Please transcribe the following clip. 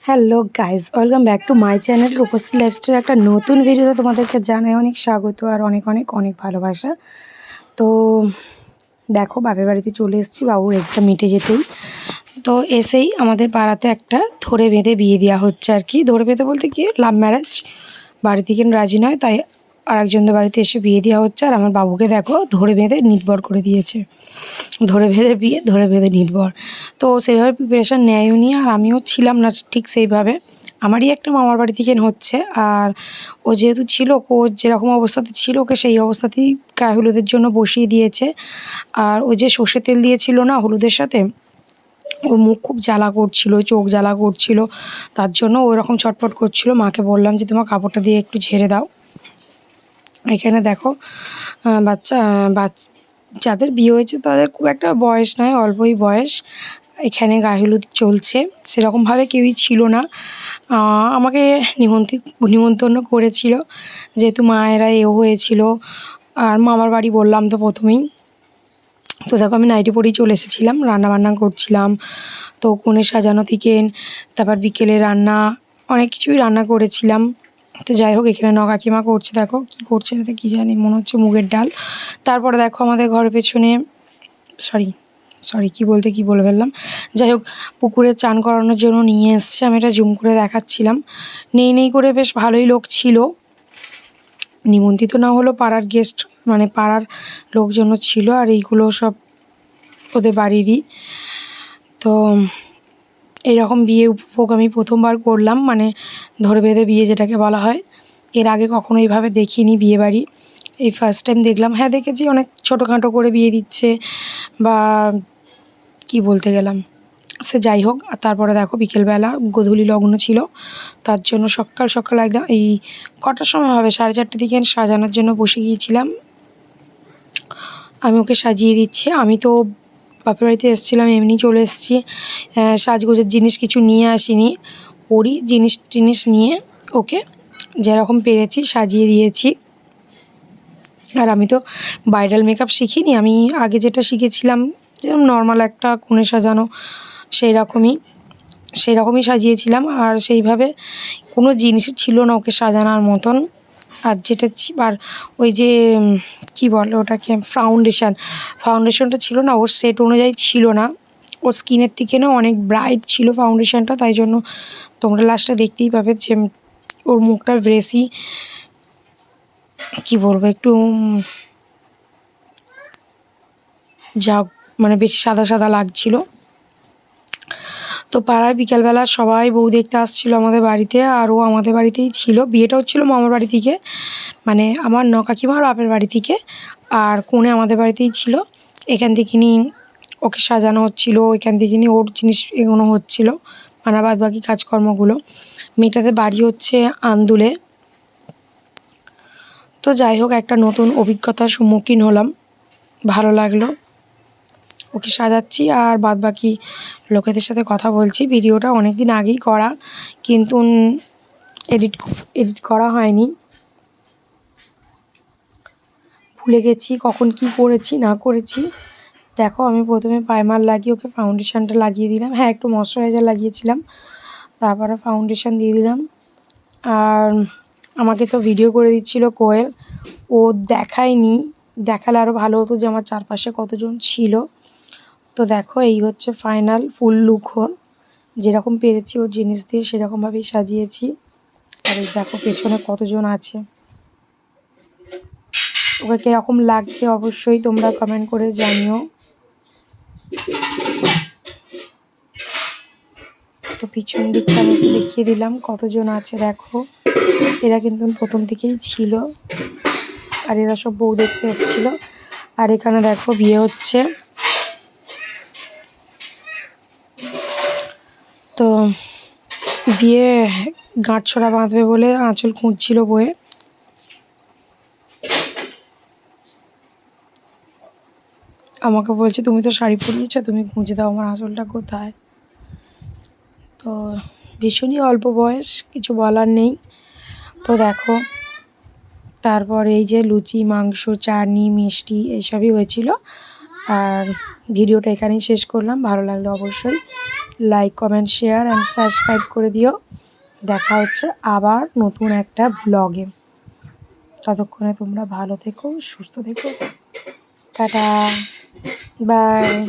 Hello guys, welcome back to my channel Rupashree lifestyle. একটা নতুন ভিডিওতে তোমাদেরকে জানাই অনেক স্বাগত আর অনেক অনেক অনেক ভালোবাসা। তো দেখো, বাপের বাড়িতে চলে এসেছি বাবুর এক্সাম মিটে যেতেই। তো এসেই আমাদের পাড়াতে একটা ধরে বেঁধে বিয়ে দেওয়া হচ্ছে আর কি। ধরে বেঁধে বলতে কি, লাভ ম্যারেজ। বাড়ি থেকে রাজি নয়, তাই আরেকজনদের বাড়িতে এসে বিয়ে দেওয়া হচ্ছে। আর আমার বাবুকে দেখো ধরে বেঁধে নির্ভর করে দিয়েছে। ধরে বেঁধে বিয়ে, ধরে বেঁধে নির্ভর। তো সেইভাবে প্রিপারেশান নেয়ও নি, আর আমিও ছিলাম না ঠিক সেইভাবে। আমারই একটা মামার বাড়ি থেকে হচ্ছে, আর ও যেহেতু ছিল, ও যেরকম অবস্থাতে ছিল ওকে সেই অবস্থাতেই গায়ে হলুদের জন্য বসিয়ে দিয়েছে। আর ও যে সর্ষে তেল দিয়েছিল না হলুদের সাথে, ওর মুখ খুব জ্বালা করছিল, চোখ জ্বালা করছিল, তার জন্য ওইরকম ছটফট করছিল। মাকে বললাম যে তোমার কাপড়টা দিয়ে একটু ঝেড়ে দাও। এখানে দেখো যাদের বিয়ে হয়েছে তাদের খুব একটা বয়স নয়, অল্পই বয়স। এখানে গায়ে হলুদ চলছে, সেরকমভাবে কেউই ছিল না। আমাকে নিমন্ত্রণ করেছিল, যেহেতু মায়েরা এও হয়েছিল। আর মামার বাড়ি বললাম তো প্রথমেই। তো দেখো, আমি নাইটি পরেই চলে এসেছিলাম, রান্নাবান্না করছিলাম। তো কনে সাজানো থেকে তারপর বিকেলে রান্না, অনেক কিছুই রান্না করেছিলাম। তো যাই হোক, এখানে কাকিমা করছে, দেখো কী করছে, এটাতে কী জানি, মনে হচ্ছে মুগের ডাল। তারপরে দেখো আমাদের ঘরের পেছনে সরি কী বলে ফেললাম। যাই হোক, পুকুরে চান করানোর জন্য নিয়ে এসছে। আমি এটা জুম করে দেখাচ্ছিলাম। নেই করে বেশ ভালোই লোক ছিল। নিমন্ত্রিত না হলো, পাড়ার গেস্ট, মানে পাড়ার লোকজনও ছিল। আর এইগুলো সব ওদের বাড়িরই। তো এইরকম বিয়ে উপভোগ আমি প্রথমবার করলাম, মানে ধরে বেঁধে বিয়ে যেটাকে বলা হয়। এর আগে কখনো এইভাবে দেখিনি বিয়ে বাড়ি, এই ফার্স্ট টাইম দেখলাম। হ্যাঁ, দেখেছি অনেক ছোটোখাটো করে বিয়ে দিচ্ছে বা কি বলতে গেলাম, সে যাই হোক। আর তারপরে দেখো বিকেলবেলা গোধূলি লগ্ন ছিল, তার জন্য সকাল সকাল একদম এই কটার সময় হবে, 4:30 দিকে সাজানোর জন্য বসে গিয়েছিলাম। আমি ওকে সাজিয়ে দিচ্ছি। আমি তো বাপের বাড়িতে এসেছিলাম, এমনি চলে এসেছি, সাজগোজের জিনিস কিছু নিয়ে আসিনি। ওরই জিনিস নিয়ে ওকে যেরকম পেরেছি সাজিয়ে দিয়েছি। আর আমি তো ব্রাইডাল মেকআপ শিখিনি, আমি আগে যেটা শিখেছিলাম যেরকম নর্মাল একটা কনে সাজানো, সেই রকমই সাজিয়েছিলাম। আর সেইভাবে কোনো জিনিসই ছিল না ওকে সাজানোর মতন। আর আর ওই যে কী বলে ওটাকে, ফাউন্ডেশনটা ছিল না, ওর সেট অনুযায়ী ছিল না। ওর স্কিনের থেকে না অনেক ব্রাইট ছিল ফাউন্ডেশনটা, তাই জন্য তোমরা লাস্টে দেখতেই পাবে যে ওর মুখটা বেশি, কী বলবো, একটু যা মানে বেশি সাদা সাদা লাগছিল। তো পাড়ায় বিকালবেলা সবাই বউ দেখতে আসছিলো আমাদের বাড়িতে, আর ও আমাদের বাড়িতেই ছিল। বিয়েটা হচ্ছিলো মামার বাড়ি থেকে, মানে আমার কাকিমার বাপের বাড়ি থেকে। আর কনে আমাদের বাড়িতেই ছিল। এখান থেকে নিয়ে ওকে সাজানো হচ্ছিলো, এখান থেকে নিয়ে ওর জিনিস এগোনো হচ্ছিলো, মানে বাদ বাকি কাজকর্মগুলো। মেয়েটাদের বাড়ি হচ্ছে আন্দুলে। তো যাই হোক, একটা নতুন অভিজ্ঞতার সম্মুখীন হলাম, ভালো লাগলো। ওকে সাজাচ্ছি আর বাদ বাকি লোকেদের সাথে কথা বলছি। ভিডিওটা অনেক দিন আগেই করা, কিন্তু এডিট করা হয়নি, ভুলে গেছি কখন কি করেছি না করেছি। দেখো, আমি প্রথমে প্রাইমার লাগিয়ে ওকে ফাউন্ডেশনটা লাগিয়ে দিলাম। হ্যাঁ, একটু ময়শ্চারাইজার লাগিয়েছিলাম, তারপরে ফাউন্ডেশন দিয়ে দিলাম। আর আমাকে তো ভিডিও করে দিচ্ছিল কোয়েল, ও দেখায়নি, দেখালে আরও ভালো হতো যে আমার চারপাশে কতজন ছিল। তো দেখো, এই হচ্ছে ফাইনাল ফুল লুক। যেরকম পেরেছি ওর জিনিস দিয়ে সেরকমভাবেই সাজিয়েছি। আর এই দেখো পেছনে কতজন আছে। ওকে কীরকম লাগছে অবশ্যই তোমরা কমেন্ট করে জানিও। তো পিছন দিকটা আমি দেখিয়ে দিলাম কতজন আছে। দেখো, এরা কিন্তু প্রথম থেকেই ছিল, আর এরা সব বউ দেখতে এসেছিল। আর এখানে দেখো বিয়ে হচ্ছে। তো বিয়ে গাঁটছড়া বাঁধবে বলে আঁচল খুঁজছিল বয়ে। আমাকে বলছে, তুমি তো শাড়ি পরিয়েছো, তুমি খুঁজে দাও আমার আঁচলটা কোথায়। তো ভীষণই অল্প বয়স, কিছু বলার নেই। তো দেখো, তারপর এই যে লুচি, মাংস, চাটনি, মিষ্টি এইসবই হয়েছিল। আর ভিডিওটা এখানেই শেষ করলাম। ভালো লাগলে অবশ্যই like comment share and subscribe করে দিও। দেখা হচ্ছে আবার নতুন একটা ব্লগে। ততক্ষণে তোমরা ভালো থেকো, সুস্থ থেকো। Tata, by.